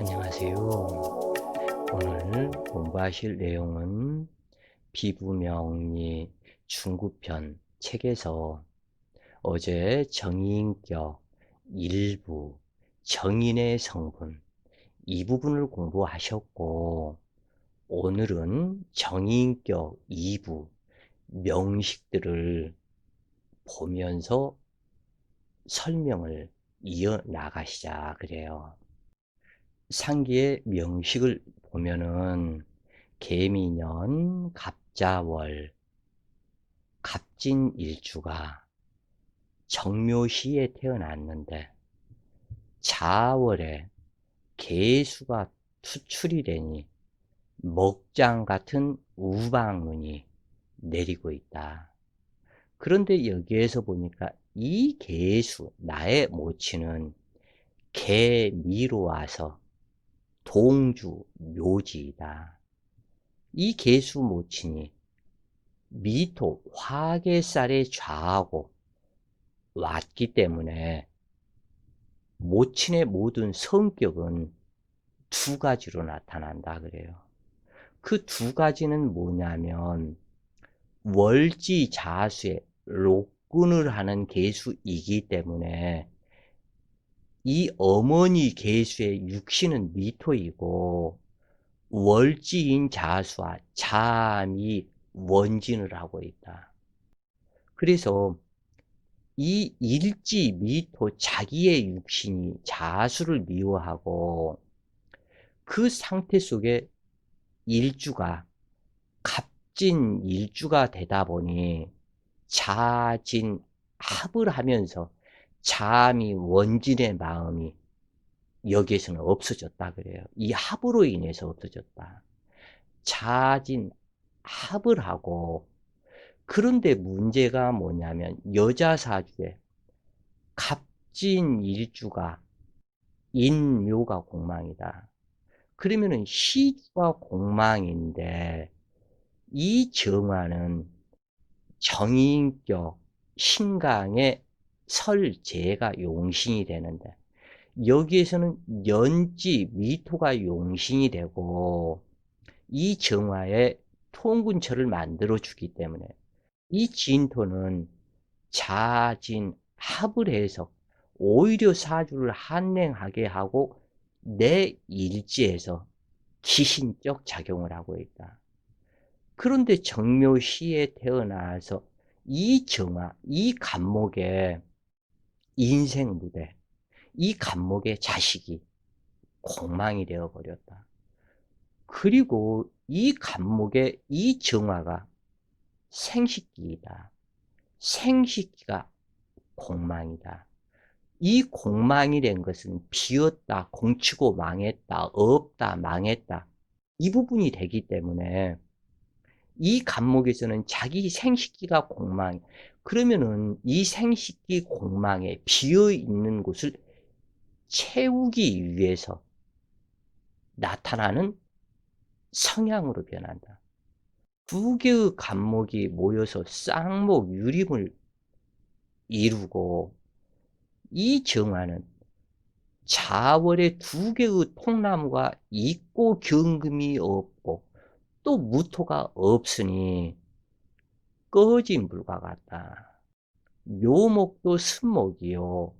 안녕하세요. 오늘 공부하실 내용은 비부명리 중급편 책에서 어제 정의인격 일부 정인의 성분 이 부분을 공부하셨고, 오늘은 정의인격 2부 명식들을 보면서 설명을 이어나가시자 그래요. 상기의 명식을 보면은 개미년 갑자월 갑진일주가 정묘시에 태어났는데 자월에 개수가 투출이 되니 먹장 같은 우방운이 내리고 있다. 그런데 여기에서 보니까 이 개수, 나의 모친은 개미로 와서 동주 묘지이다. 이 개수 모친이 미토 화개살에 좌하고 왔기 때문에 모친의 모든 성격은 두 가지로 나타난다 그래요. 그 두 가지는 뭐냐면 월지 자수에 록군을 하는 개수이기 때문에 이 어머니 개수의 육신은 미토이고 월지인 자수와 잠이 원진을 하고 있다. 그래서 이 일지 미토 자기의 육신이 자수를 미워하고 그 상태 속에 일주가 갑진 일주가 되다 보니 자진 합을 하면서 잠이 원진의 마음이 여기에서는 없어졌다 그래요. 이 합으로 인해서 없어졌다. 자진 합을 하고, 그런데 문제가 뭐냐면 여자 사주에 갑진 일주가 인묘가 공망이다. 그러면은 시주가 공망인데 이 정화는 정인격 신강의 설재가 용신이 되는데 여기에서는 연지 미토가 용신이 되고 이 정화에 통군처를 만들어 주기 때문에 이 진토는 자진 합을 해서 오히려 사주를 한랭하게 하고 내 일지에서 기신적 작용을 하고 있다. 그런데 정묘시에 태어나서 이 정화, 이 간목의 인생 무대, 이 간목의 자식이 공망이 되어 버렸다. 그리고 이 간목의 이 정화가 생식기이다. 생식기가 공망이다. 이 공망이 된 것은 비었다, 공치고 망했다, 없다, 망했다. 이 부분이 되기 때문에 이 간목에서는 자기 생식기가 공망, 그러면은 이 생식기 공망에 비어 있는 곳을 채우기 위해서 나타나는 성향으로 변한다. 두 개의 간목이 모여서 쌍목 유림을 이루고 이 정화는 자월에 두 개의 통나무가 있고 경금이 없고 또 무토가 없으니 꺼진 불과 같다. 묘목도 순목이요.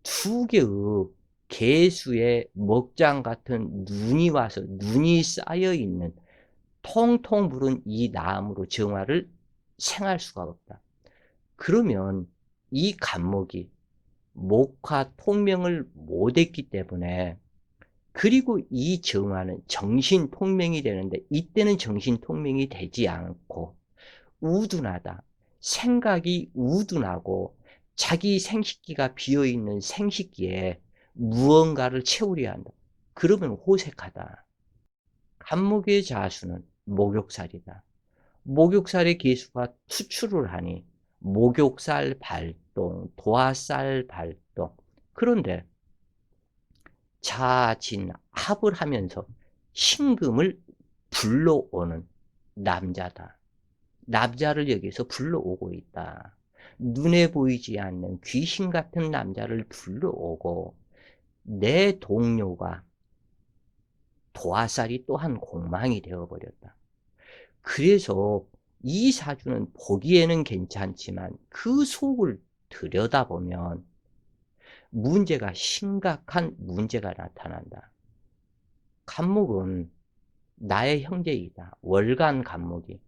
두 개의 개수의 먹장 같은 눈이 와서 눈이 쌓여 있는 통통 부른 이 나무로 정화를 생할 수가 없다. 그러면 이 간목이 목화 통명을 못했기 때문에, 그리고 이 정화는 정신통명이 되는데 이때는 정신통명이 되지 않고 우둔하다. 생각이 우둔하고 자기 생식기가 비어있는 생식기에 무언가를 채우려 한다. 그러면 호색하다. 간목의 자수는 목욕살이다. 목욕살의 개수가 투출을 하니 목욕살 발동, 도화살 발동. 그런데 자진합을 하면서 신금을 불러오는 남자다. 남자를 여기서 불러오고 있다. 눈에 보이지 않는 귀신 같은 남자를 불러오고 내 동료가 도화살이 또한 공망이 되어버렸다. 그래서 이 사주는 보기에는 괜찮지만 그 속을 들여다보면 문제가 심각한 문제가 나타난다. 간목은 나의 형제이다. 월간 간목이.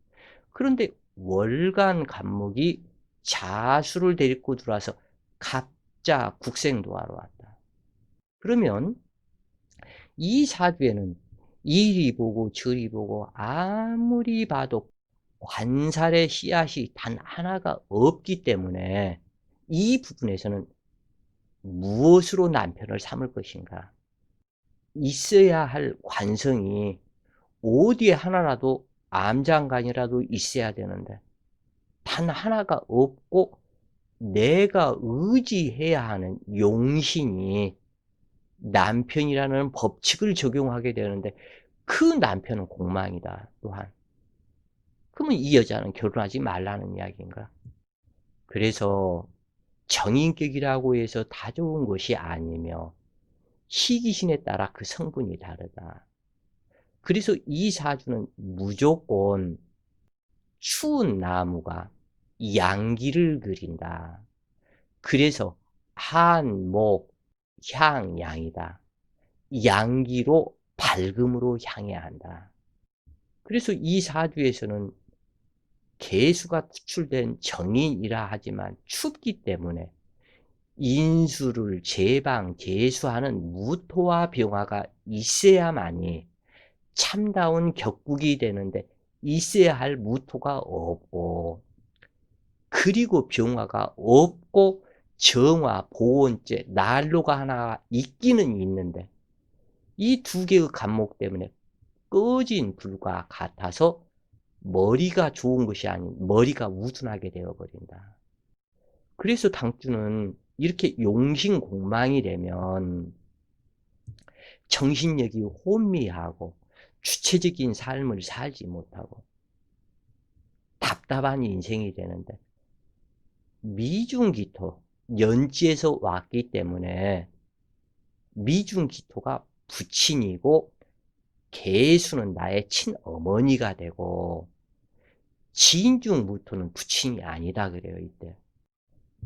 그런데 월간 간목이 자수를 데리고 들어와서 갑자 국생도하러 왔다. 그러면 이 사주에는 이리 보고 저리 보고 아무리 봐도 관살의 씨앗이 단 하나가 없기 때문에 이 부분에서는 무엇으로 남편을 삼을 것인가? 있어야 할 관성이 어디에 하나라도 암장간이라도 있어야 되는데 단 하나가 없고 내가 의지해야 하는 용신이 남편이라는 법칙을 적용하게 되는데 그 남편은 공망이다 또한. 그러면 이 여자는 결혼하지 말라는 이야기인가? 그래서 정인격이라고 해서 다 좋은 것이 아니며 시기신에 따라 그 성분이 다르다. 그래서 이 사주는 무조건 추운 나무가 양기를 그린다. 그래서 한, 목, 향, 양이다. 양기로 밝음으로 향해야 한다. 그래서 이 사주에서는 개수가 투출된 정인이라 하지만 춥기 때문에 인수를 제방제수하는 무토와 병화가 있어야만이 참다운 격국이 되는데 있어야 할 무토가 없고 그리고 병화가 없고 정화, 보온재, 난로가 하나 있기는 있는데 이 두 개의 간목 때문에 꺼진 불과 같아서 머리가 좋은 것이 아닌 머리가 우둔하게 되어버린다. 그래서 당주는 이렇게 용신공망이 되면 정신력이 혼미하고 주체적인 삶을 살지 못하고 답답한 인생이 되는데 미중기토, 연지에서 왔기 때문에 미중기토가 부친이고 계수는 나의 친어머니가 되고 지인중무토는 부친이 아니다 그래요 이때.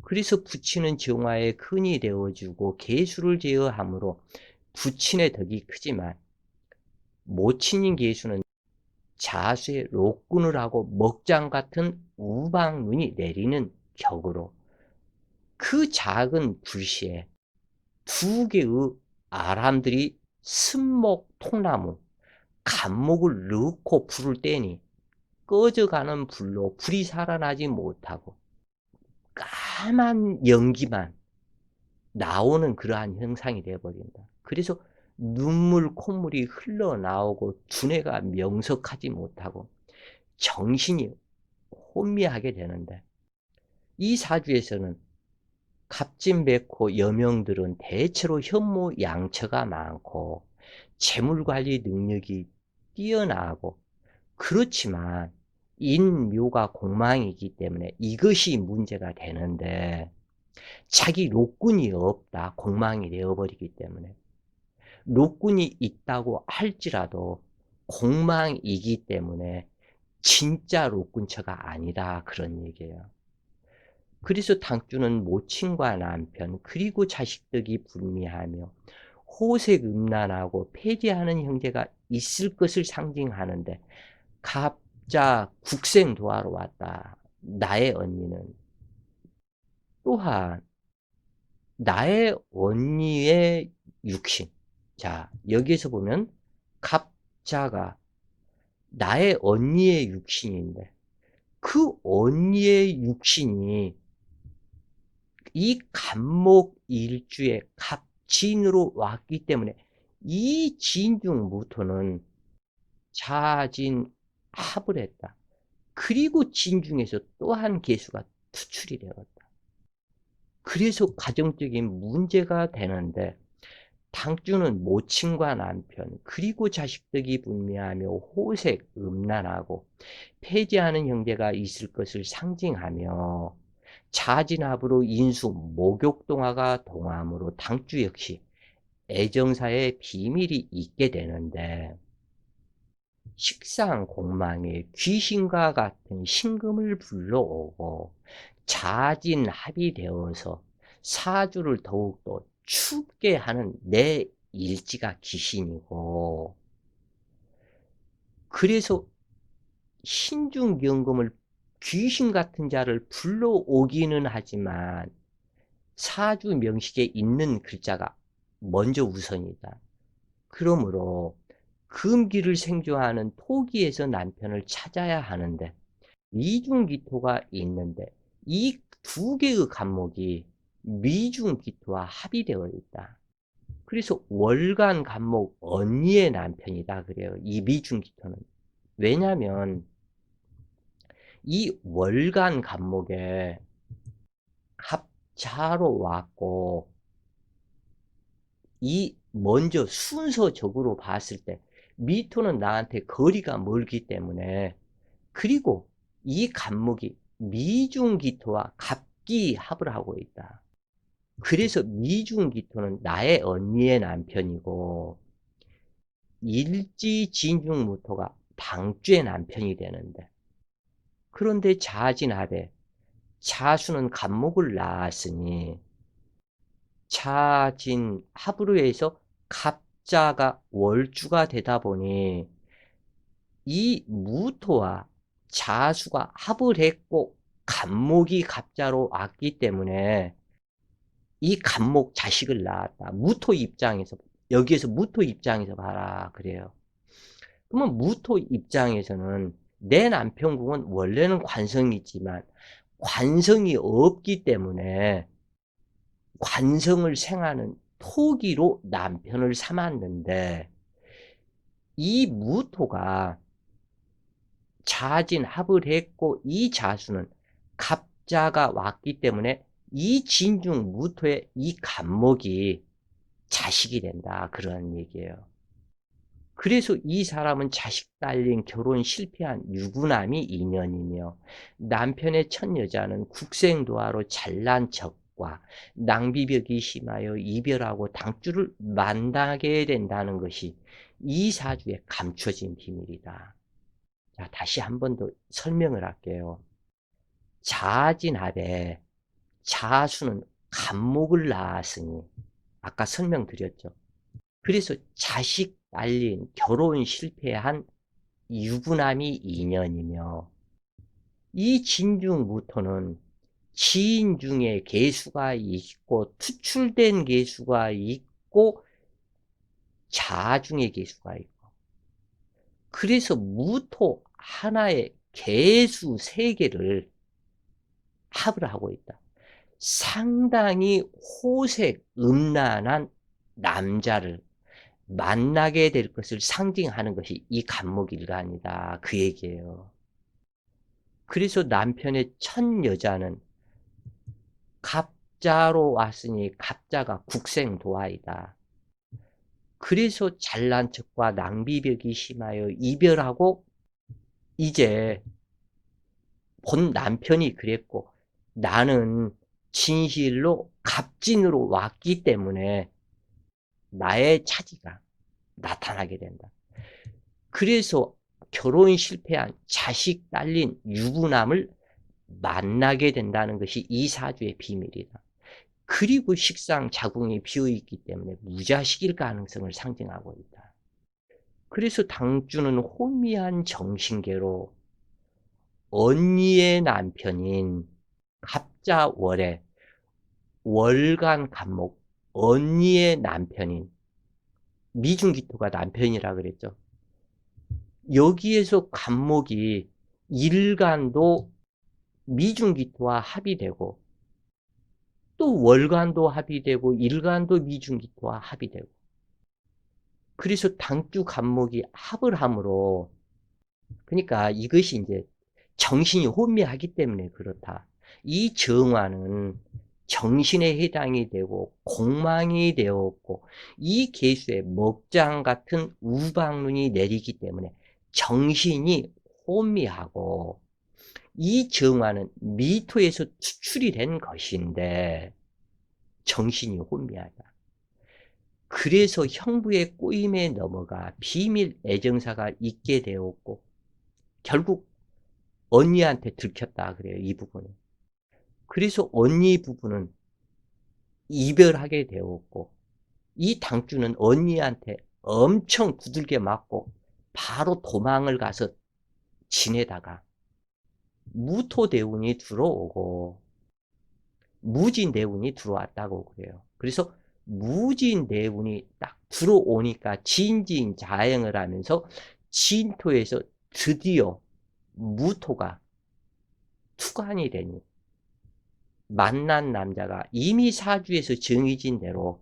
그래서 부친은 정화의 근이 되어주고 계수를 제어함으로 부친의 덕이 크지만 모친인 계수는 자수의 록군을 하고 먹장 같은 우방눈이 내리는 격으로 그 작은 불씨에 두 개의 아람들이 습목 통나무 간목을 넣고 불을 떼니 꺼져가는 불로 불이 살아나지 못하고 까만 연기만 나오는 그러한 형상이 되어버린다. 그래서 눈물, 콧물이 흘러나오고 두뇌가 명석하지 못하고 정신이 혼미하게 되는데 이 사주에서는 갑진백호 여명들은 대체로 현모양처가 많고 재물관리 능력이 뛰어나고 그렇지만 인묘가 공망이기 때문에 이것이 문제가 되는데 자기 록군이 없다. 공망이 되어버리기 때문에 록군이 있다고 할지라도 공망이기 때문에 진짜 록군처가 아니다 그런 얘기예요. 그래서 당주는 모친과 남편 그리고 자식들이 불미하며 호색음란하고 폐지하는 형제가 있을 것을 상징하는데 갑자 국생도하러 왔다. 나의 언니는 또한 나의 언니의 육신. 자, 여기에서 보면 갑자가 나의 언니의 육신인데 그 언니의 육신이 이 간목 일주의 갑진으로 왔기 때문에 이 진중무토는 자진 합을 했다. 그리고 진중에서 또 한 개수가 투출이 되었다. 그래서 가정적인 문제가 되는데 당주는 모친과 남편 그리고 자식들이 분미하며 호색, 음란하고 폐지하는 형제가 있을 것을 상징하며 자진합으로 인수, 목욕동화가 동함으로 당주 역시 애정사의 비밀이 있게 되는데 식상공망에 귀신과 같은 신금을 불러오고 자진합이 되어서 사주를 더욱더 춥게 하는 내 일지가 귀신이고, 그래서 신중경금을 귀신 같은 자를 불러오기는 하지만 사주 명식에 있는 글자가 먼저 우선이다. 그러므로 금기를 생조하는 토기에서 남편을 찾아야 하는데 미중기토가 있는데 이 두 개의 간목이 미중기토와 합의되어 있다. 그래서 월간 간목 언니의 남편이다 그래요. 이 미중기토는. 왜냐하면 이 월간 간목에 합자로 왔고, 이 먼저 순서적으로 봤을 때 미토는 나한테 거리가 멀기 때문에, 그리고 이 간목이 미중기토와 갑기합을 하고 있다. 그래서 미중기토는 나의 언니의 남편이고 일지진중무토가 방주의 남편이 되는데, 그런데 자진합에 자수는 간목을 낳았으니 자진합으로 해서 갑자가 월주가 되다 보니 이 무토와 자수가 합을 했고 간목이 갑자로 왔기 때문에 이 간목 자식을 낳았다. 무토 입장에서, 여기에서 무토 입장에서 봐라 그래요. 그러면 무토 입장에서는 내 남편궁은 원래는 관성이지만 관성이 없기 때문에 관성을 생하는 토기로 남편을 삼았는데, 이 무토가 자진합을 했고 이 자수는 갑자가 왔기 때문에 이 진중 무토의 이 간목이 자식이 된다 그런 얘기예요. 그래서 이 사람은 자식 딸린 결혼 실패한 유부남이 인연이며 남편의 첫 여자는 국생도화로 잘난 척과 낭비벽이 심하여 이별하고 당주를 만나게 된다는 것이 이 사주에 감춰진 비밀이다. 자, 다시 한 번 더 설명을 할게요. 자진합에 자수는 간목을 낳았으니 아까 설명드렸죠. 그래서 자식 딸린 결혼 실패한 유부남이 인연이며, 이 진중무토는 지인 중에 개수가 있고 투출된 개수가 있고 자 중에 개수가 있고, 그래서 무토 하나의 개수 3개를 합을 하고 있다. 상당히 호색 음란한 남자를 만나게 될 것을 상징하는 것이 이 간목일간이다 그 얘기예요. 그래서 남편의 첫 여자는 갑자로 왔으니 갑자가 국생도화이다. 그래서 잘난 척과 낭비벽이 심하여 이별하고, 이제 본 남편이 그랬고 나는 진실로 갑진으로 왔기 때문에 나의 차지가 나타나게 된다. 그래서 결혼 실패한 자식 딸린 유부남을 만나게 된다는 것이 이 사주의 비밀이다. 그리고 식상 자궁이 비어있기 때문에 무자식일 가능성을 상징하고 있다. 그래서 당주는 혼미한 정신계로 언니의 남편인 갑자월에 월간 간목 언니의 남편인 미중기토가 남편이라 그랬죠. 여기에서 간목이 일간도 미중기토와 합의되고 또 월간도 합의되고 일간도 미중기토와 합의되고, 그래서 당주 간목이 합을 함으로, 그러니까 이것이 이제 정신이 혼미하기 때문에 그렇다. 이 정화는 정신에 해당이 되고 공망이 되었고 이 계수에 먹장 같은 우방눈이 내리기 때문에 정신이 혼미하고, 이 정화는 미토에서 추출이 된 것인데 정신이 혼미하다. 그래서 형부의 꼬임에 넘어가 비밀 애정사가 있게 되었고 결국 언니한테 들켰다 그래요, 이 부분은. 그래서 언니 부부는 이별하게 되었고 이 당주는 언니한테 엄청 두들겨 맞고 바로 도망을 가서 지내다가 무토대운이 들어오고 무진대운이 들어왔다고 그래요. 그래서 무진대운이 딱 들어오니까 진진자행을 하면서 진토에서 드디어 무토가 투관이 되니 만난 남자가 이미 사주에서 정해진 대로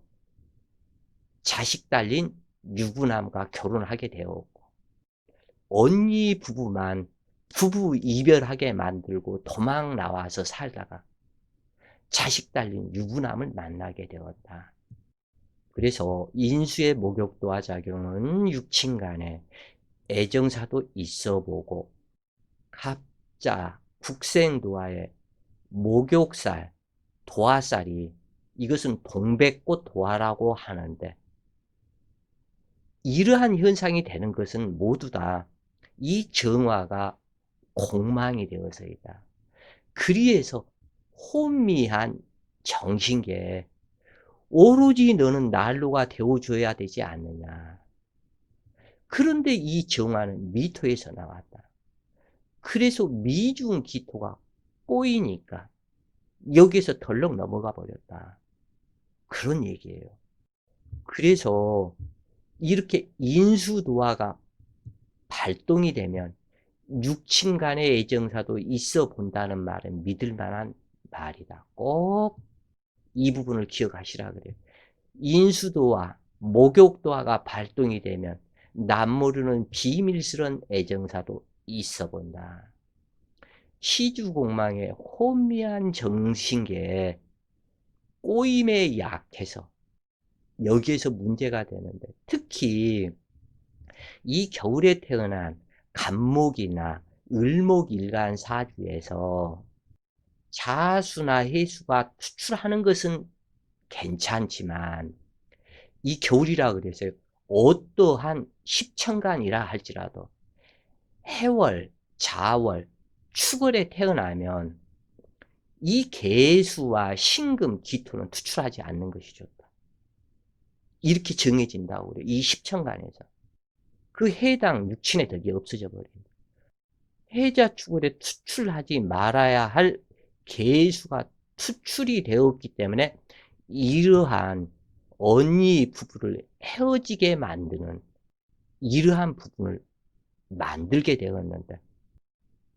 자식 달린 유부남과 결혼하게 되었고 언니 부부만 부부 이별하게 만들고 도망 나와서 살다가 자식 달린 유부남을 만나게 되었다. 그래서 인수의 목욕도화 작용은 육친간에 애정사도 있어보고 갑자, 국생도화의 목욕살, 도화살이 이것은 동백꽃 도화라고 하는데 이러한 현상이 되는 것은 모두 다 이 정화가 공망이 되어서이다. 그리해서 혼미한 정신계에 오로지 너는 난로가 되어줘야 되지 않느냐. 그런데 이 정화는 미토에서 나왔다. 그래서 미중 기토가 꼬이니까 여기서 덜렁 넘어가 버렸다. 그런 얘기예요. 그래서 이렇게 인수도화가 발동이 되면 육친 간의 애정사도 있어 본다는 말은 믿을 만한 말이다. 꼭 이 부분을 기억하시라 그래요. 인수도화, 목욕도화가 발동이 되면 남모르는 비밀스런 애정사도 있어 본다. 시주공망의 혼미한 정신계에 꼬임에 약해서 여기에서 문제가 되는데 특히 이 겨울에 태어난 간목이나 을목일간 사주에서 자수나 해수가 투출하는 것은 괜찮지만 이 겨울이라 그래서요. 어떠한 십천간이라 할지라도 해월, 자월, 축월에 태어나면 이 개수와 신금, 기토는 투출하지 않는 것이 좋다. 이렇게 정해진다고 그래요. 이 십천간에서. 그 해당 육친의 덕이 없어져 버립니다. 해자 축월에 투출하지 말아야 할 개수가 투출이 되었기 때문에 이러한 언니 부부를 헤어지게 만드는 이러한 부분을 만들게 되었는데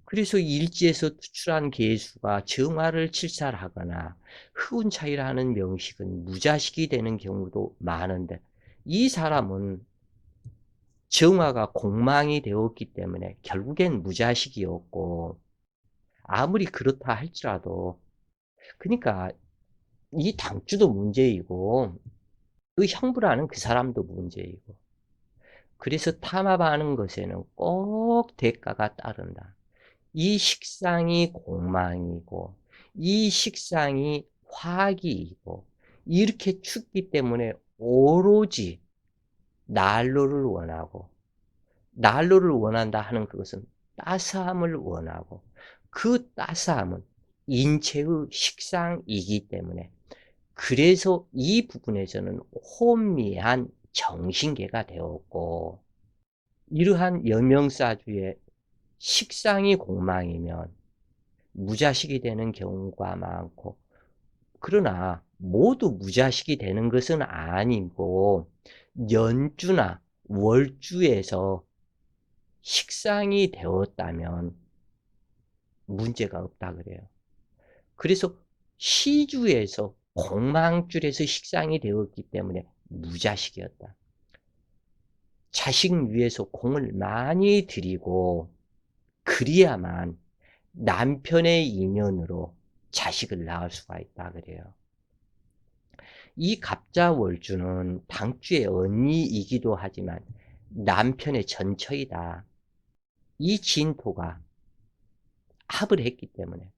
그래서 일지에서 투출한 개수가 정화를 칠살하거나 흑운차이라는 명식은 무자식이 되는 경우도 많은데 이 사람은 정화가 공망이 되었기 때문에 결국엔 무자식이었고 아무리 그렇다 할지라도 그러니까 이 당주도 문제이고 그 형부라는 그 사람도 문제이고 그래서 탐압하는 것에는 꼭 대가가 따른다. 이 식상이 공망이고 이 식상이 화기이고 이렇게 춥기 때문에 오로지 난로를 원하고 난로를 원한다 하는 그것은 따스함을 원하고 그 따스함은 인체의 식상이기 때문에 그래서 이 부분에서는 혼미한 정신계가 되었고 이러한 여명사주의 식상이 공망이면 무자식이 되는 경우가 많고 그러나 모두 무자식이 되는 것은 아니고 연주나 월주에서 식상이 되었다면 문제가 없다 그래요. 그래서 시주에서 공망줄에서 식상이 되었기 때문에 무자식이었다. 자식 위해서 공을 많이 들이고 그리야만 남편의 인연으로 자식을 낳을 수가 있다 그래요. 이 갑자월주는 당주의 언니이기도 하지만 남편의 전처이다. 이 진토가 합을 했기 때문에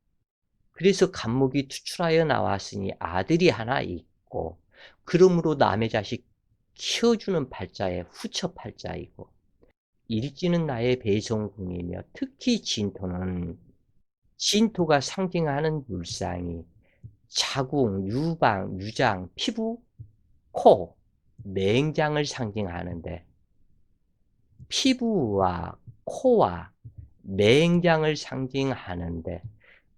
그래서 간목이 투출하여 나왔으니 아들이 하나 있고 그러므로 남의 자식 키워주는 팔자에 후처 팔자이고, 일지는 나의 배송궁이며, 특히 진토는 진토가 상징하는 물상이 자궁, 유방, 유장, 피부, 코, 맹장을 상징하는데, 피부와 코와 맹장을 상징하는데,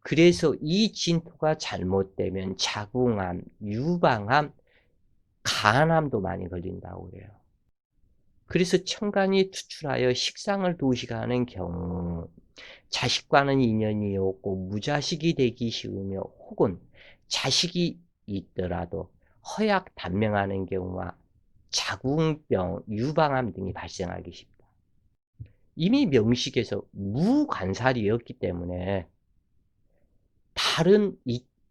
그래서 이 진토가 잘못되면 자궁암, 유방암, 간암도 많이 걸린다고 그래요. 그래서 천간이 투출하여 식상을 도식하는 경우 자식과는 인연이 없고 무자식이 되기 쉬우며, 혹은 자식이 있더라도 허약 단명하는 경우와 자궁병, 유방암 등이 발생하기 쉽다. 이미 명식에서 무관살이었기 때문에 다른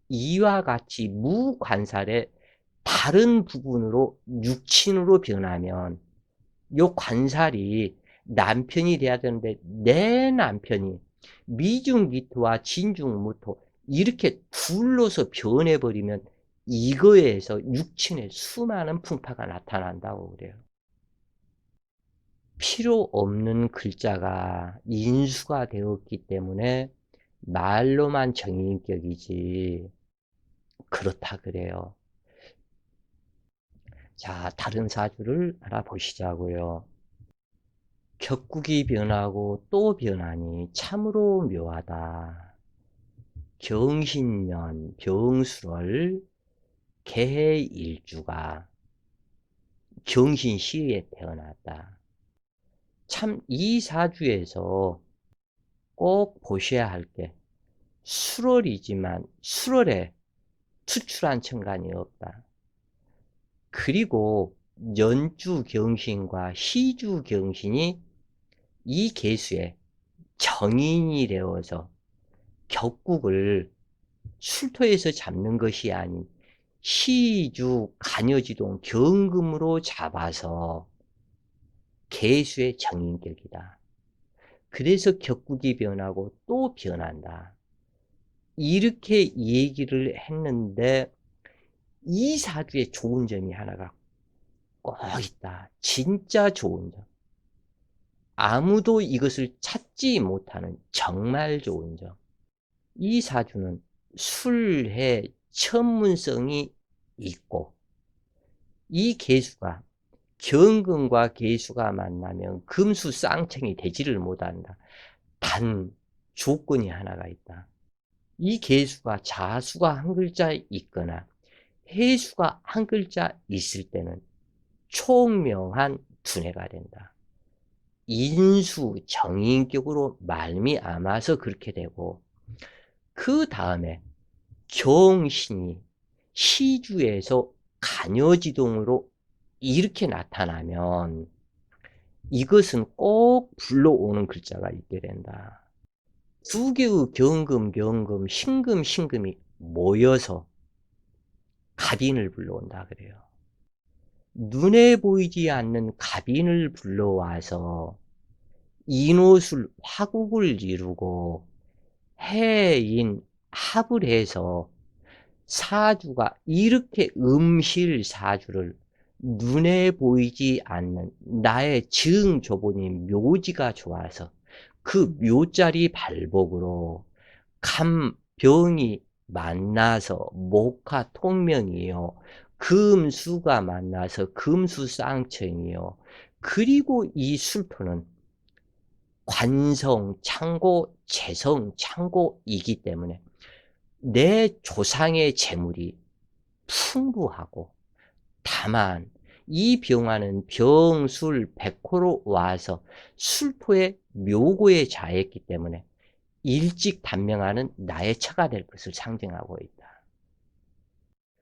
이와 같이 무관살의 다른 부분으로 육친으로 변하면 요 관살이 남편이 돼야 되는데, 내 남편이 미중기토와 진중무토 이렇게 둘러서 변해버리면 이거에서 육친의 수많은 풍파가 나타난다고 그래요. 필요 없는 글자가 인수가 되었기 때문에 말로만 정인격이지 그렇다 그래요. 자, 다른 사주를 알아보시자고요. 격국이 변하고 또 변하니 참으로 묘하다. 경신년 병술월 개해일주가 경신시에 태어났다. 참 이 사주에서 꼭 보셔야 할 게, 술월이지만 술월에 투출한 천간이 없다. 그리고 연주 경신과 시주 경신이 이 계수에 정인이 되어서 격국을 술토에서 잡는 것이 아닌 시주 간여지동 경금으로 잡아서 계수의 정인격이다. 그래서 격국이 변하고 또 변한다. 이렇게 얘기를 했는데, 이 사주에 좋은 점이 하나가 꼭 있다. 진짜 좋은 점. 아무도 이것을 찾지 못하는 정말 좋은 점. 이 사주는 술해 천문성이 있고, 이 계수가 경금과 계수가 만나면 금수 쌍청이 되지를 못한다. 단 조건이 하나가 있다. 이 계수가 자수가 한 글자 있거나 해수가 한 글자 있을 때는 총명한 두뇌가 된다. 인수 정인격으로 말미암아서 그렇게 되고, 그 다음에 경신이 시주에서 간여지동으로 이렇게 나타나면 이것은 꼭 불러오는 글자가 있게 된다. 두 개의 경금, 신금이 모여서 갑인을 불러온다 그래요. 눈에 보이지 않는 갑인을 불러와서 인호술 화국을 이루고 해인 합을 해서 사주가 이렇게 음실 사주를 눈에 보이지 않는 나의 증조본인 묘지가 좋아서 그 묘자리 발복으로 감병이 만나서 목화 통명이요, 금수가 만나서 금수쌍청이요, 그리고 이 술토는 관성, 창고, 재성, 창고이기 때문에 내 조상의 재물이 풍부하고, 다만 이 병화는 병술 백호로 와서 술토의 묘고에 자했기 때문에 일찍 단명하는 나의 처가 될 것을 상징하고 있다.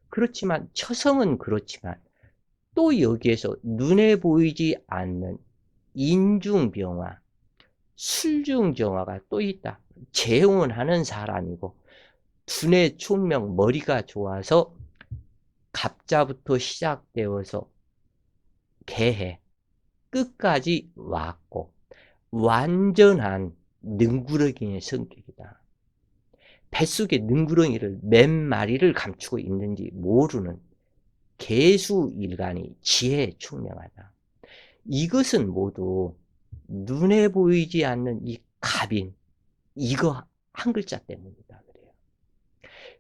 그렇지만 처성은 그렇지만 또 여기에서 눈에 보이지 않는 인중병화, 술중정화가 또 있다. 재혼하는 사람이고 두뇌 총명 머리가 좋아서 갑자부터 시작되어서 개해 끝까지 왔고 완전한 능구렁이의 성격이다. 뱃속에 능구렁이를 몇 마리를 감추고 있는지 모르는 계수일간이 지혜에 총명하다. 이것은 모두 눈에 보이지 않는 이 갑인, 이거 한 글자 때문이다 그래요.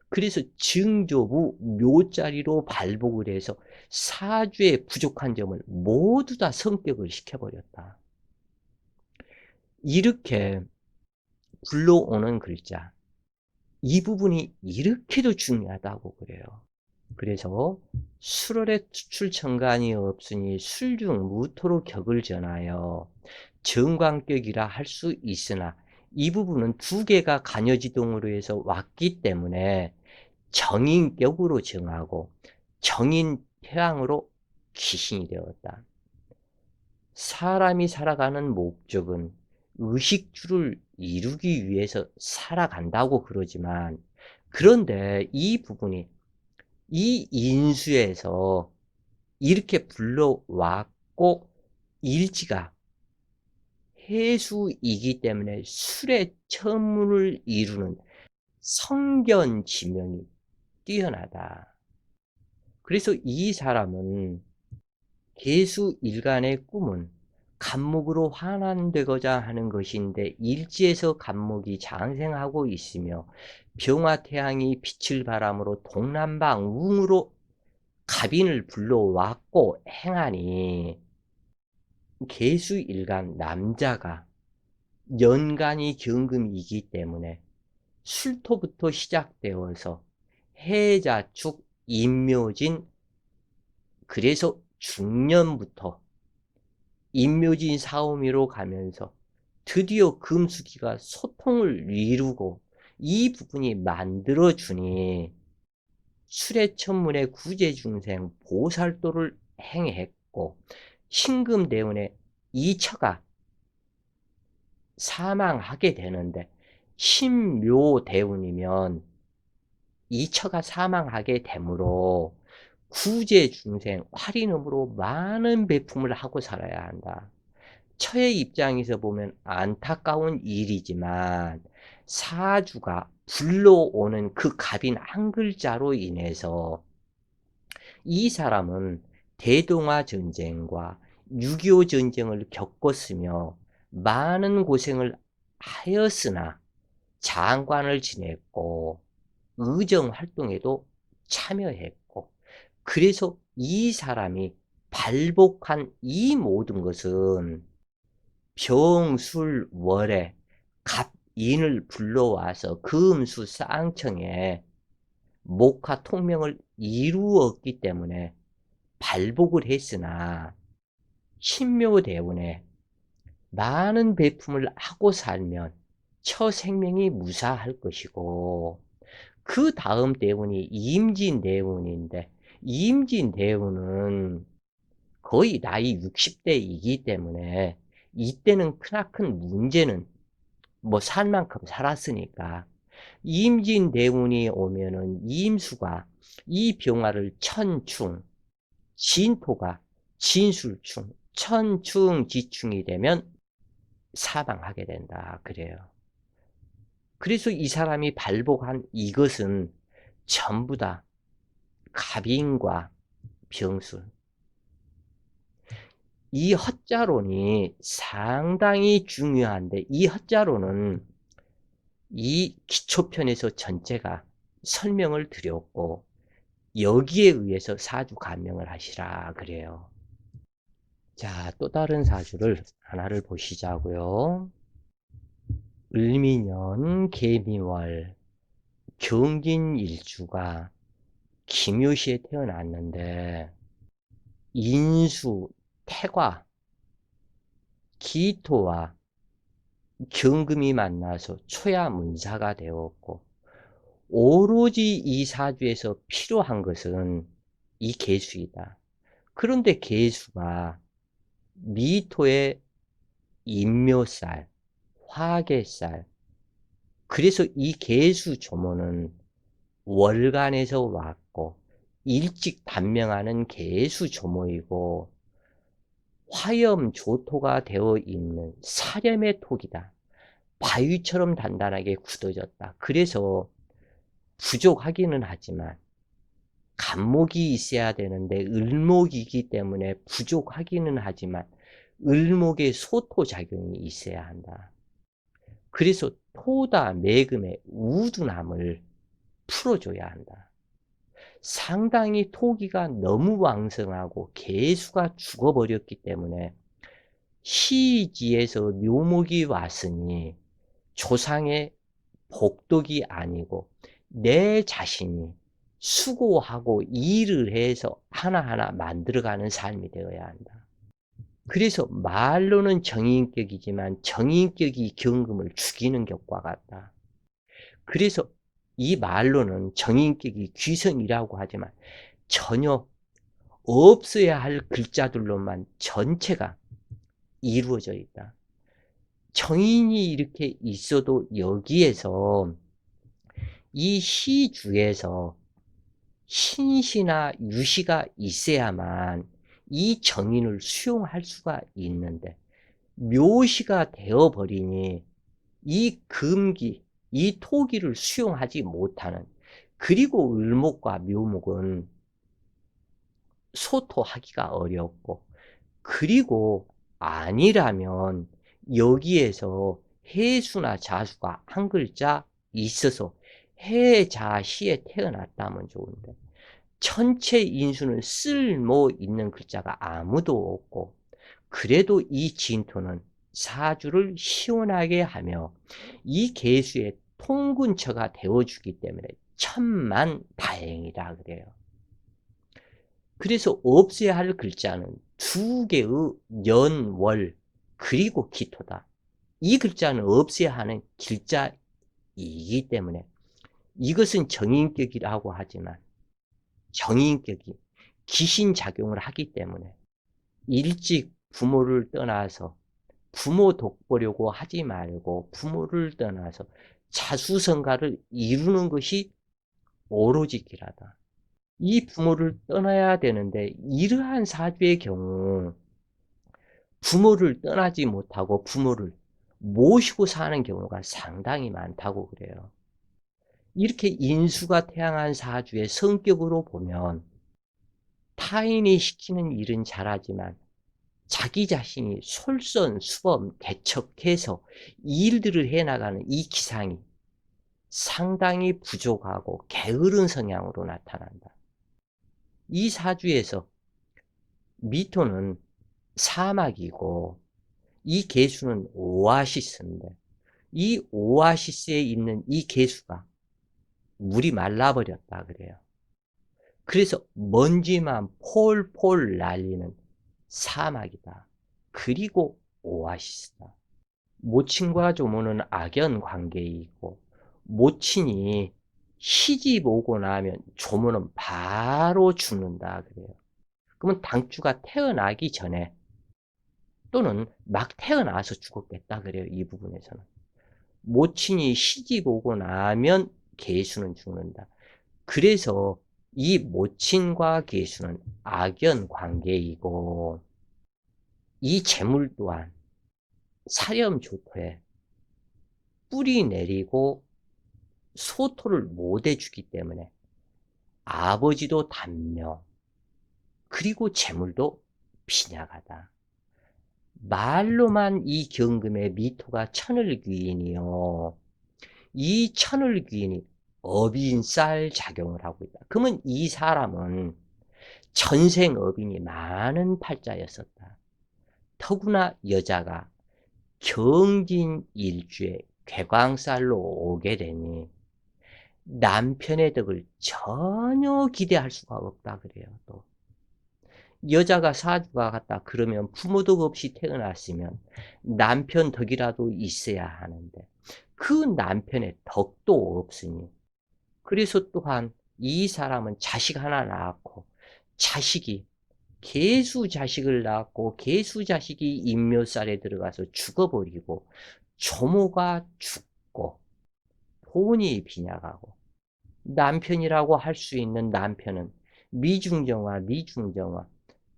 그래서 증조부 묘자리로 발복을 해서 사주의 부족한 점을 모두 다 성격을 시켜버렸다. 이렇게 불러오는 글자, 이 부분이 이렇게도 중요하다고 그래요. 그래서 술월에 투출천간이 없으니 술중 무토로 격을 전하여 정관격이라 할 수 있으나 이 부분은 두 개가 간여지동으로 해서 왔기 때문에 정인격으로 정하고 정인태양으로 귀신이 되었다. 사람이 살아가는 목적은 의식주를 이루기 위해서 살아간다고 그러지만, 그런데 이 부분이 이 인수에서 이렇게 불러왔고 일지가 해수이기 때문에 술의 천문을 이루는 성견지명이 뛰어나다. 그래서 이 사람은 계수일간의 꿈은 간목으로 환환되고자 하는 것인데 일지에서 간목이 장생하고 있으며 병화태양이 빛을 바람으로 동남방 웅으로 갑인을 불러왔고 행하니 계수일간 남자가 연간이 경금이기 때문에 술토부터 시작되어서 해자축 임묘진, 그래서 중년부터 임묘진 사오미로 가면서 드디어 금수기가 소통을 이루고 이 부분이 만들어주니 수레천문의 구제중생 보살도를 행했고 신금대운에 이 처가 사망하게 되는데 신묘대운이면 이 처가 사망하게 되므로 구제중생 활인음으로 많은 배품을 하고 살아야 한다. 처의 입장에서 보면 안타까운 일이지만 사주가 불러오는 그 갑인 한 글자로 인해서 이 사람은 대동아 전쟁과 6.25 전쟁을 겪었으며 많은 고생을 하였으나 장관을 지냈고 의정 활동에도 참여했고, 그래서 이 사람이 발복한 이 모든 것은 병술월에 갑인을 불러와서 금수 쌍청에 목화 통명을 이루었기 때문에 발복을 했으나 신묘대운에 많은 배품을 하고 살면 처생명이 무사할 것이고, 그 다음 대운이 임진대운인데 임진대운은 거의 나이 60대이기 때문에 이때는 크나큰 문제는 뭐 살 만큼 살았으니까 임진대운이 오면은 임수가 이 병화를 천충, 진토가 진술충, 천충지충이 되면 사망하게 된다 그래요. 그래서 이 사람이 발복한 이것은 전부 다 갑인과 병술, 이 헛자론이 상당히 중요한데 이 헛자론은 이 기초편에서 전체가 설명을 드렸고 여기에 의해서 사주 감명을 하시라 그래요. 자, 또 다른 사주를 하나를 보시자고요. 을미년 개미월 경진일주가 김효시에 태어났는데 인수, 태과, 기토와 경금이 만나서 초야문사가 되었고 오로지 이 사주에서 필요한 것은 이 계수이다. 그런데 계수가 미토의 인묘살, 화계살, 그래서 이 계수 조모는 월간에서 왔고 일찍 단명하는 계수 조모이고 화염 조토가 되어 있는 사렴의 톡이다. 바위처럼 단단하게 굳어졌다. 그래서 부족하기는 하지만 간목이 있어야 되는데 을목이기 때문에 부족하기는 하지만 을목의 소토작용이 있어야 한다. 그래서 토다 매금의 우둔함을 풀어줘야 한다. 상당히 토기가 너무 왕성하고 개수가 죽어버렸기 때문에 시지에서 묘목이 왔으니 조상의 복덕이 아니고 내 자신이 수고하고 일을 해서 하나하나 만들어가는 삶이 되어야 한다. 그래서 말로는 정인격이지만 정인격이 경금을 죽이는 격과 같다. 그래서 이 말로는 정인격이 귀성이라고 하지만 전혀 없어야 할 글자들로만 전체가 이루어져 있다. 정인이 이렇게 있어도 여기에서 이 시주에서 신시나 유시가 있어야만 이 정인을 수용할 수가 있는데 묘시가 되어버리니 이 금기, 이 토기를 수용하지 못하는, 그리고 을목과 묘목은 소토하기가 어렵고, 그리고 아니라면 여기에서 해수나 자수가 한 글자 있어서 해자시에 태어났다면 좋은데 천체 인수는 쓸모 있는 글자가 아무도 없고, 그래도 이 진토는 사주를 시원하게 하며 이 계수의 통근처가 되어주기 때문에 천만 다행이라 그래요. 그래서 없어야 할 글자는 두 개의 연, 월, 그리고 기토다. 이 글자는 없어야 하는 글자이기 때문에 이것은 정인격이라고 하지만 정인격이 기신작용을 하기 때문에 일찍 부모를 떠나서 부모 돋보려고 하지 말고 부모를 떠나서 자수성가를 이루는 것이 오로지 길하다. 이 부모를 떠나야 되는데 이러한 사주의 경우 부모를 떠나지 못하고 부모를 모시고 사는 경우가 상당히 많다고 그래요. 이렇게 인수가 태양한 사주의 성격으로 보면 타인이 시키는 일은 잘하지만 자기 자신이 솔선수범 개척해서 일들을 해나가는 이 기상이 상당히 부족하고 게으른 성향으로 나타난다. 이 사주에서 미토는 사막이고 이 개수는 오아시스인데 이 오아시스에 있는 이 개수가 물이 말라버렸다 그래요. 그래서 먼지만 폴폴 날리는 사막이다. 그리고 오아시스다. 모친과 조모는 악연 관계이고 모친이 시집 오고 나면 조모는 바로 죽는다 그래요. 그러면 당주가 태어나기 전에 또는 막 태어나서 죽었겠다 그래요. 이 부분에서는. 모친이 시집 오고 나면 계수는 죽는다. 그래서 이 모친과 계수는 악연 관계이고 이 재물 또한 사렴조토에 뿌리 내리고 소토를 못 해주기 때문에 아버지도 단명, 그리고 재물도 빈약하다. 말로만 이 경금의 미토가 천을귀인이요. 이 천을귀인이 어빈쌀 작용을 하고 있다. 그러면 이 사람은 전생 어빈이 많은 팔자였었다. 더구나 여자가 경진일주에 괴광살로 오게 되니 남편의 덕을 전혀 기대할 수가 없다 그래요. 또 여자가 사주가 같다 그러면 부모 덕 없이 태어났으면 남편 덕이라도 있어야 하는데 그 남편의 덕도 없으니, 그래서 또한 이 사람은 자식 하나 낳았고 자식이 계수 자식을 낳았고 계수 자식이 인묘살에 들어가서 죽어버리고 조모가 죽고 돈이 빈약하고 남편이라고 할 수 있는 남편은 미중정화 미중정화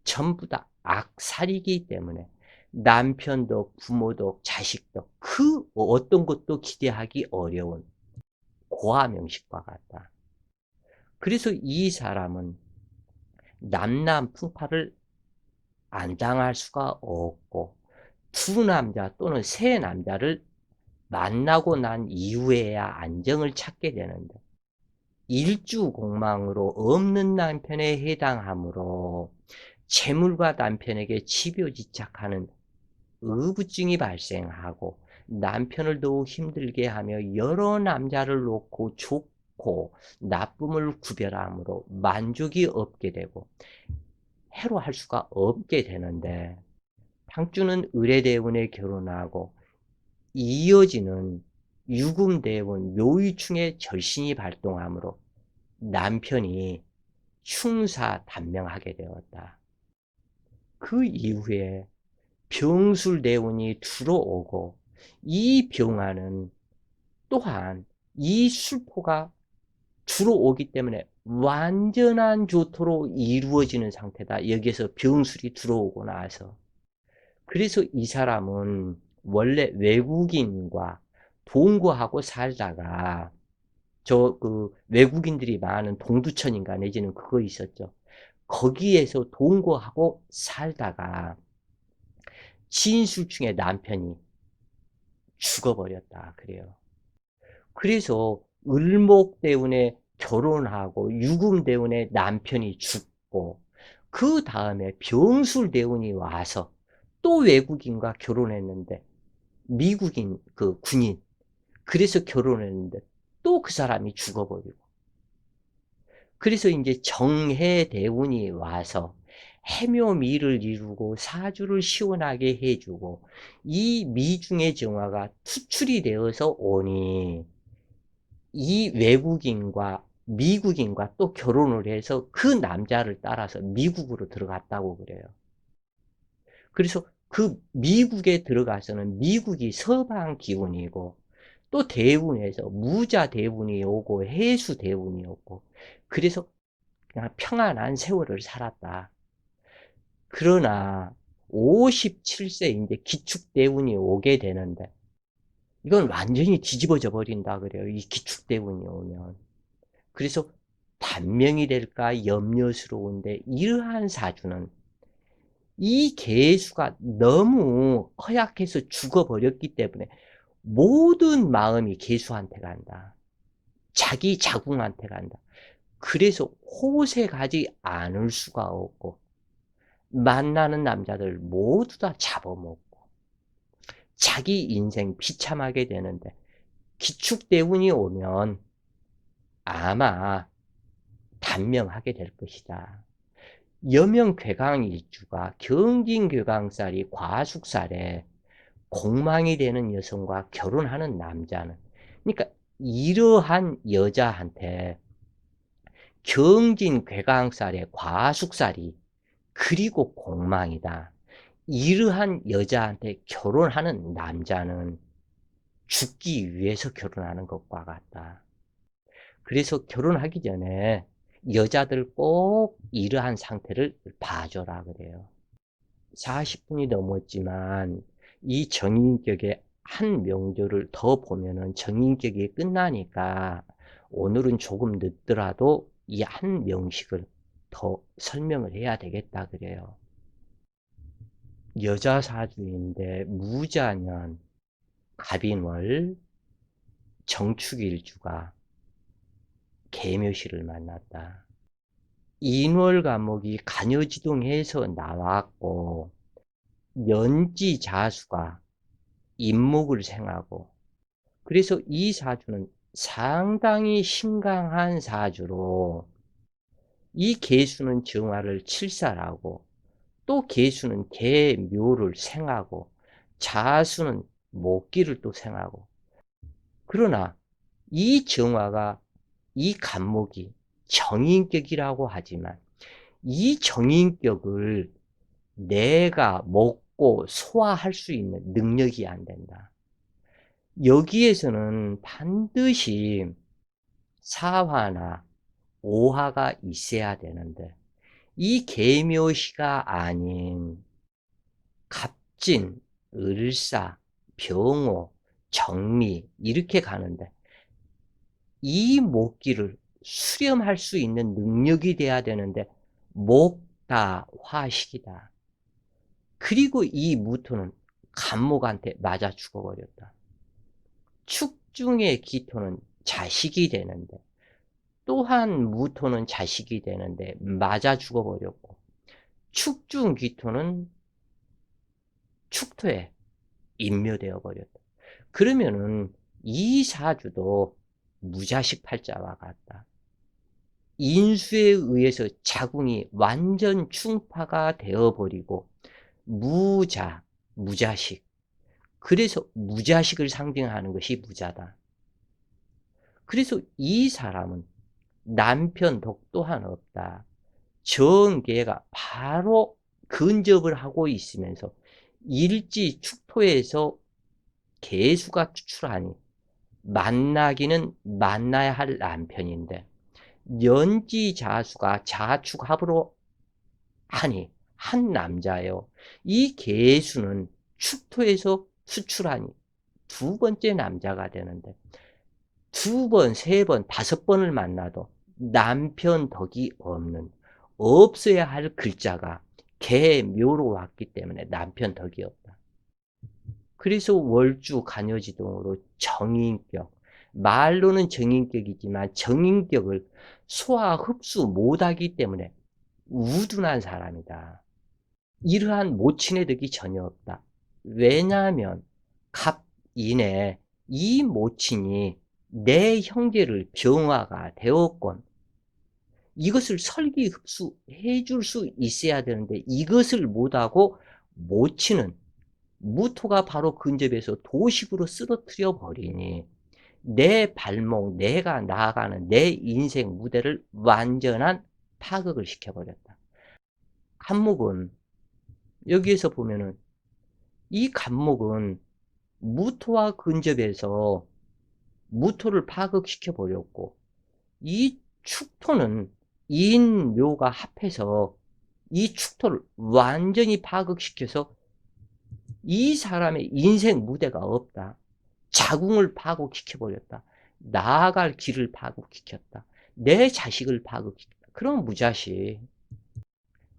전부 다 악살이기 때문에 남편도 부모도 자식도 그 어떤 것도 기대하기 어려운 고아명식과 같다. 그래서 이 사람은 남남 풍파를 안 당할 수가 없고 두 남자 또는 세 남자를 만나고 난 이후에야 안정을 찾게 되는데 일주공망으로 없는 남편에 해당하므로 재물과 남편에게 집요지착하는 의부증이 발생하고 남편을 더욱 힘들게 하며 여러 남자를 놓고 좋고 나쁨을 구별함으로 만족이 없게 되고 해로할 수가 없게 되는데 상주는 의례대운에 결혼하고 이어지는 유금대운 묘유충의 절신이 발동하므로 남편이 충사단명하게 되었다. 그 이후에 병술대운이 들어오고 이 병화는 또한 이 술포가 들어오기 때문에 완전한 조토로 이루어지는 상태다. 여기에서 병술이 들어오고 나서. 그래서 이 사람은 원래 외국인과 동거하고 살다가 그 외국인들이 많은 동두천인가 내지는 그거 있었죠. 거기에서 동거하고 살다가 진술중에 남편이 죽어버렸다 그래요. 그래서 을목대운에 결혼하고 유금대운에 남편이 죽고 그 다음에 병술대운이 와서 또 외국인과 결혼했는데 미국인 그 군인 그래서 결혼했는데 또 그 사람이 죽어버리고 그래서 이제 정해대운이 와서 해묘미를 이루고 사주를 시원하게 해주고 이 미중의 정화가 투출이 되어서 오니 이 외국인과 미국인과 또 결혼을 해서 그 남자를 따라서 미국으로 들어갔다고 그래요. 그래서 그 미국에 들어가서는 미국이 서방 기운이고 또 대운에서 무자 대운이 오고 해수 대운이 오고 그래서 그냥 평안한 세월을 살았다. 그러나 57세 이제 기축대운이 오게 되는데 이건 완전히 뒤집어져 버린다 그래요. 이 기축대운이 오면. 그래서 단명이 될까 염려스러운데 이러한 사주는 이 개수가 너무 허약해서 죽어버렸기 때문에 모든 마음이 개수한테 간다. 자기 자궁한테 간다. 그래서 호세 가지 않을 수가 없고 만나는 남자들 모두 다 잡아먹고 자기 인생 비참하게 되는데 기축대운이 오면 아마 단명하게 될 것이다. 여명괴강일주가 경진괴강살이 과숙살에 공망이 되는 여성과 결혼하는 남자는 그러니까 이러한 여자한테 경진괴강살에 과숙살이 그리고 공망이다. 이러한 여자한테 결혼하는 남자는 죽기 위해서 결혼하는 것과 같다. 그래서 결혼하기 전에 여자들 꼭 이러한 상태를 봐줘라 그래요. 40분이 넘었지만 이 정인격의 한 명조를 더 보면은 정인격이 끝나니까 오늘은 조금 늦더라도 이 한 명식을 더 설명을 해야 되겠다 그래요. 여자 사주인데 무자년 갑인월 정축일주가 계묘시를 만났다. 인월과목이 간여지동해서 나왔고 연지자수가 임목을 생하고 그래서 이 사주는 상당히 심강한 사주로 이 계수는 정화를 칠살하고 또 계수는 계묘를 생하고 자수는 목기를 또 생하고 그러나 이 정화가 이 간목이 정인격이라고 하지만 이 정인격을 내가 먹고 소화할 수 있는 능력이 안 된다. 여기에서는 반드시 사화나 오화가 있어야 되는데 이 계묘시가 아닌 갑진, 을사, 병호, 정미 이렇게 가는데 이 목기를 수렴할 수 있는 능력이 돼야 되는데 목다 화식이다. 그리고 이 무토는 간목한테 맞아 죽어버렸다. 축중의 기토는 자식이 되는데 또한 무토는 자식이 되는데 맞아 죽어버렸고 축중 기토는 축토에 인묘되어 버렸다. 그러면은 이 사주도 무자식 팔자와 같다. 인수에 의해서 자궁이 완전 충파가 되어버리고 무자, 무자식. 그래서 무자식을 상징하는 것이 무자다. 그래서 이 사람은 남편 덕 또한 없다. 정계가 바로 근접을 하고 있으면서 일지 축토에서 계수가 추출하니 만나기는 만나야 할 남편인데 연지 자수가 자축합으로 하니 한 남자예요. 이 계수는 축토에서 수출하니 두 번째 남자가 되는데 두 번, 세 번, 다섯 번을 만나도 남편 덕이 없는 없어야 할 글자가 개묘로 왔기 때문에 남편 덕이 없다. 그래서 월주 간여지동으로 정인격, 말로는 정인격이지만 정인격을 소화 흡수 못하기 때문에 우둔한 사람이다. 이러한 모친의 덕이 전혀 없다. 왜냐하면 갑인에 이 모친이 내 형제를 병화가 되었건 이것을 설기 흡수해 줄 수 있어야 되는데 이것을 못하고 모친은 무토가 바로 근접해서 도식으로 쓰러뜨려 버리니 내 발목, 내가 나아가는 내 인생 무대를 완전한 파극을 시켜버렸다. 간목은 여기에서 보면은 이 간목은 무토와 근접해서 무토를 파극시켜 버렸고 이 축토는 인묘가 합해서 이 축토를 완전히 파극시켜서 이 사람의 인생 무대가 없다. 자궁을 파국시켜버렸다. 나아갈 길을 파국시켰다. 내 자식을 파국시켰다. 그럼 무자식.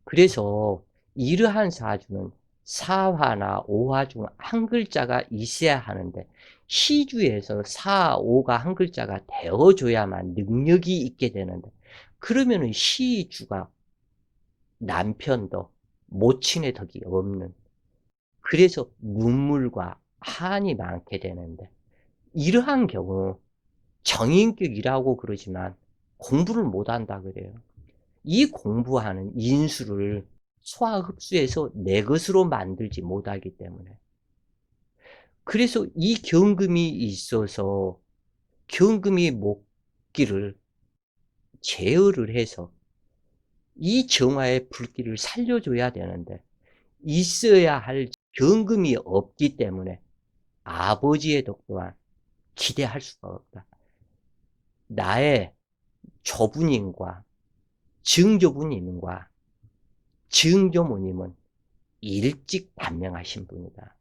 그래서 이러한 사주는 사화나 오화 중 한 글자가 있어야 하는데 시주에서 사, 오가 한 글자가 되어줘야만 능력이 있게 되는데 그러면은 시주가 남편도 모친의 덕이 없는 그래서 눈물과 한이 많게 되는데 이러한 경우 정인격이라고 그러지만 공부를 못한다 그래요. 이 공부하는 인수를 소화 흡수해서 내 것으로 만들지 못하기 때문에 그래서 이 경금이 있어서 경금이 목기를 제어를 해서 이 정화의 불길을 살려줘야 되는데 있어야 할 경금이 없기 때문에 아버지의 덕 또한 기대할 수가 없다. 나의 조부님과 증조부님과 증조모님은 일찍 단명하신 분이다.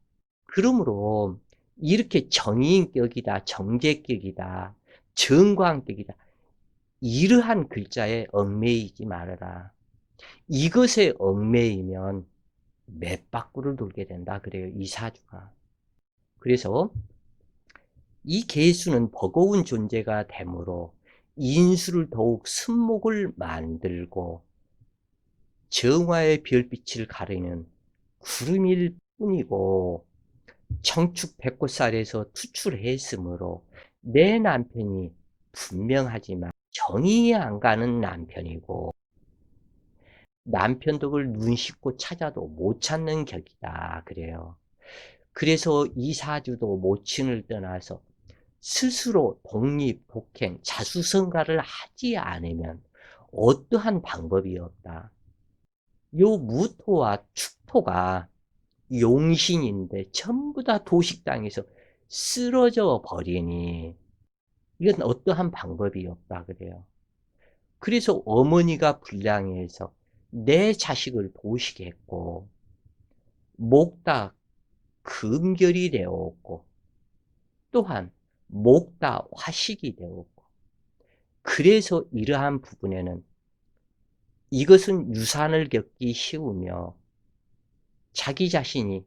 그러므로 이렇게 정인격이다, 정제격이다, 정광격이다 이러한 글자에 얽매이지 말아라. 이것에 얽매이면 맷바꾸를 돌게 된다 그래요. 이 사주가. 그래서 이 계수는 버거운 존재가 되므로 인수를 더욱 승목을 만들고 정화의 별빛을 가리는 구름일 뿐이고 청축 백호살에서 투출했으므로 내 남편이 분명하지만 정이 안 가는 남편이고 남편 덕을 눈 씻고 찾아도 못 찾는 격이다 그래요. 그래서 이 사주도 모친을 떠나서 스스로 독립, 독행, 자수성가를 하지 않으면 어떠한 방법이 없다. 요 무토와 축토가 용신인데 전부 다 도식당해서 쓰러져 버리니 이건 어떠한 방법이 없다 그래요. 그래서 어머니가 불량해서 내 자식을 도식했고 목다 금결이 되었고 또한 목다 화식이 되었고 그래서 이러한 부분에는 이것은 유산을 겪기 쉬우며 자기 자신이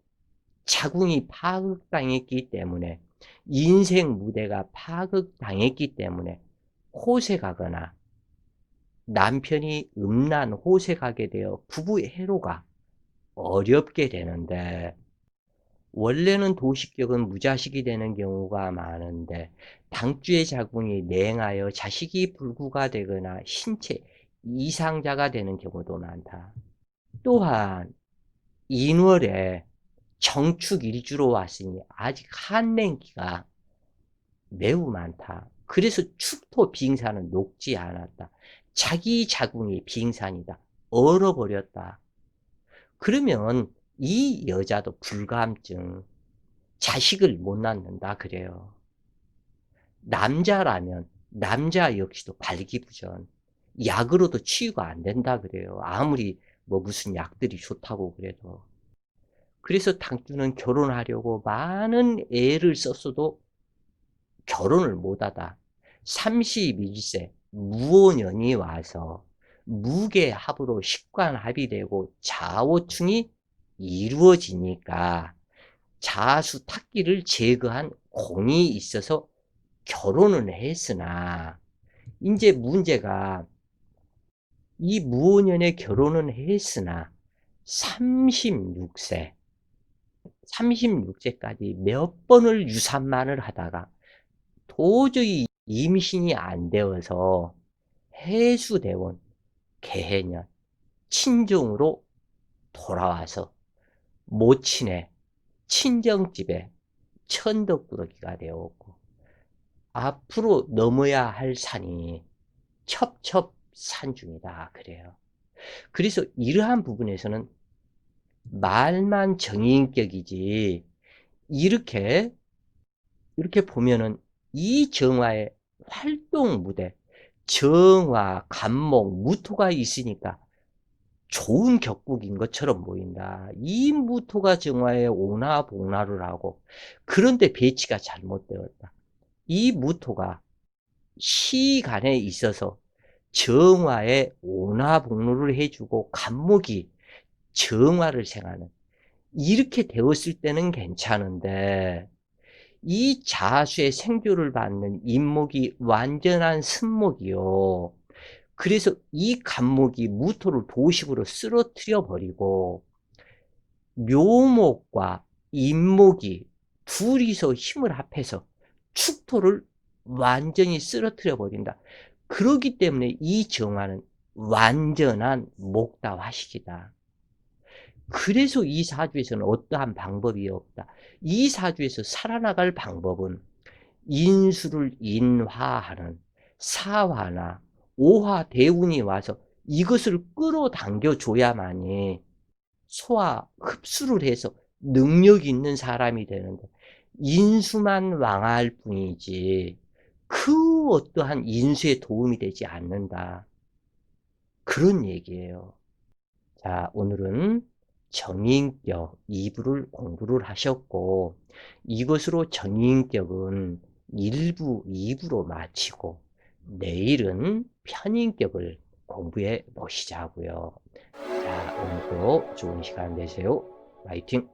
자궁이 파극당했기 때문에 인생 무대가 파극당했기 때문에 호색하거나 남편이 음란 호색하게 되어 부부 해로가 어렵게 되는데 원래는 도식격은 무자식이 되는 경우가 많은데 당주의 자궁이 냉하여 자식이 불구가 되거나 신체 이상자가 되는 경우도 많다. 또한 인월에 정축 일주로 왔으니 아직 한랭기가 매우 많다. 그래서 축토 빙산은 녹지 않았다. 자기 자궁이 빙산이다. 얼어버렸다. 그러면 이 여자도 불감증, 자식을 못 낳는다 그래요. 남자라면 남자 역시도 발기부전, 약으로도 치유가 안 된다 그래요. 아무리 뭐 무슨 약들이 좋다고 그래도. 그래서 당주는 결혼하려고 많은 애를 썼어도 결혼을 못하다 31세 무오년이 와서 무계합으로 식관합이 되고 자오충이 이루어지니까 자수 탁기를 제거한 공이 있어서 결혼은 했으나 이제 문제가 이 무오년에 결혼은 했으나 36세까지 몇 번을 유산만을 하다가 도저히 임신이 안 되어서 해수대원 개해년 친정으로 돌아와서 모친의 친정집에 천덕꾸러기가 되었고 앞으로 넘어야 할 산이 첩첩산중이다 그래요. 그래서 이러한 부분에서는 말만 정인격이지 이렇게 보면은 이 정화의 활동 무대, 정화, 간목, 무토가 있으니까 좋은 격국인 것처럼 보인다. 이 무토가 정화에 오나복나를 하고 그런데 배치가 잘못되었다. 이 무토가 시간에 있어서 정화에 오나복누를 해주고 간목이 정화를 생하는 이렇게 되었을 때는 괜찮은데 이 자수의 생교를 받는 인목이 완전한 승목이요. 그래서 이 간목이 무토를 도식으로 쓰러뜨려 버리고 묘목과 인목이 둘이서 힘을 합해서 축토를 완전히 쓰러뜨려 버린다. 그렇기 때문에 이 정화는 완전한 목다화식이다. 그래서 이 사주에서는 어떠한 방법이 없다. 이 사주에서 살아나갈 방법은 인수를 인화하는 사화나 오화 대운이 와서 이것을 끌어당겨 줘야만이 소화 흡수를 해서 능력 있는 사람이 되는데 인수만 왕할 뿐이지 그 어떠한 인수에 도움이 되지 않는다. 그런 얘기예요. 자, 오늘은 정인격 2부를 공부를 하셨고 이것으로 정인격은 1부, 2부로 마치고 내일은 편인격을 공부해 보시자고요. 자, 오늘도 좋은 시간 되세요. 화이팅!